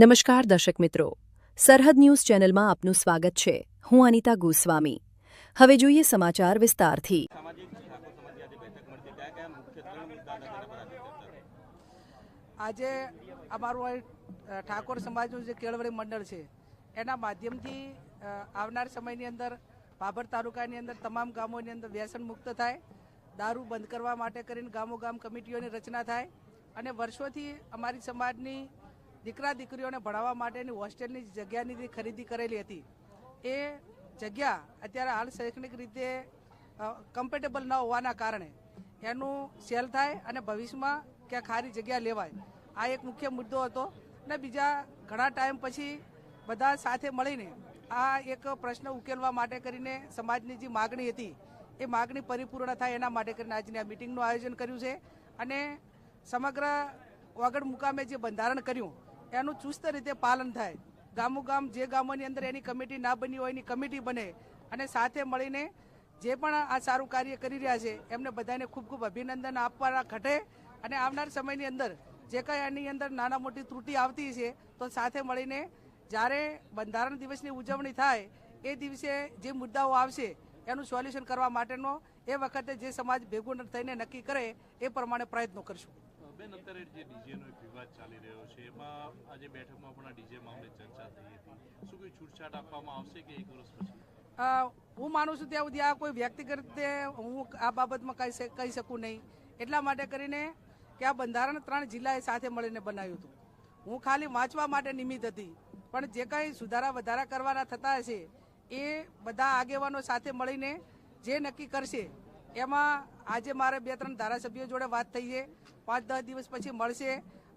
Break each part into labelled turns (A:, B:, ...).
A: નમસ્કાર દર્શક મિત્રો, સરહદ ન્યૂઝ ચેનલમાં આપનું સ્વાગત છે। હું અનિતા ગોસ્વામી। હવે જોઈએ સમાચાર વિસ્તારથી।
B: આજે અમારું ઠાકોર સમાજનું જે કેળવણી મંડળ છે એના માધ્યમથી આવનાર સમયની અંદર ભાભર તાલુકાની અંદર તમામ ગામોની અંદર વ્યસન મુક્ત થાય, દારૂ બંધ કરવા માટે કરીને ગામો ગામ કમિટીઓની રચના થાય અને વર્ષોથી અમારી સમાજની દીકરા દીકરીઓને ભણાવવા માટેની હોસ્ટેલની જગ્યાની ખરીદી કરેલી હતી। એ જગ્યા અત્યારે હાલ શૈક્ષણિક રીતે કમ્ફર્ટેબલ ન હોવાના કારણે એનું સેલ થાય અને ભવિષ્યમાં ક્યાં ખારી જગ્યા લેવાય, આ એક મુખ્ય મુદ્દો હતો। અને બીજા ઘણા ટાઈમ પછી બધા સાથે મળીને આ એક પ્રશ્ન ઉકેલવા માટે કરીને સમાજની જે માગણી હતી એ માગણી પરિપૂર્ણ થાય એના માટે કરીને આજની આ મિટિંગનું આયોજન કર્યું છે અને સમગ્ર વગડ મુકામે જે બંધારણ કર્યું એનું ચુસ્ત રીતે પાલન થાય। ગામો ગામ જે ગામોની અંદર એની કમિટી ના બની હોય એની કમિટી બને અને સાથે મળીને જે પણ આ સારું કાર્ય કરી રહ્યા છે એમને બધાને ખૂબ ખૂબ અભિનંદન આપવાના ઘટે અને આવનાર સમયની અંદર જે કંઈ એની અંદર નાના મોટી ત્રુટિ આવતી છે તો સાથે મળીને જ્યારે બંધારણ દિવસની ઉજવણી થાય એ દિવસે જે મુદ્દાઓ આવશે એનું સોલ્યુશન કરવા માટેનો એ વખતે જે સમાજ ભેગું થઈને નક્કી કરે એ પ્રમાણે પ્રયત્નો કરશું।
C: બેન, અત્યારે જે ડીજેનો એક વિવાદ ચાલી રહ્યો છે એમાં આજે બેઠકમાં પણ આ ડીજે મામલે ચર્ચા થઈ હતી, શું કોઈ છૂટછાટ આપવામાં આવશે કે 1 વર્ષ પછી?
B: હું માનું છું ત્યાં સુધી આ કોઈ વ્યક્તિગત રીતે હું આ બાબતમાં કહી શકું નહીં, એટલા માટે કરીને કે આ બંધારણ 3 જિલ્લાએ સાથે મળીને બનાવ્યું હતું। હું ખાલી વાંચવા માટે નિમિત્ત હતી, પણ જે કંઈ સુધારા વધારા કરવાના થતા હશે એ બધા આગેવાનો સાથે મળીને જે નક્કી કરશે એમાં આજે મારે 2-3 ધારાસભ્યો જોડે વાત થઈ છે, 5-10 દિવસ પછી મળશે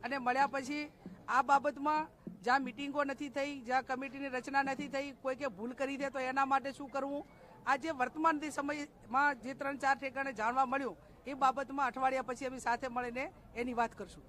B: અને મળ્યા પછી આ બાબતમાં જ્યાં મિટિંગો નથી થઈ, જ્યાં કમિટીની રચના નથી થઈ, કોઈ કે ભૂલ કરી છે તો એના માટે શું કરવું, આ જે વર્તમાન સમયમાં જે 3-4 ઠેકાણે જાણવા મળ્યું એ બાબતમાં અઠવાડિયા પછી અમે સાથે મળીને એની વાત કરશું।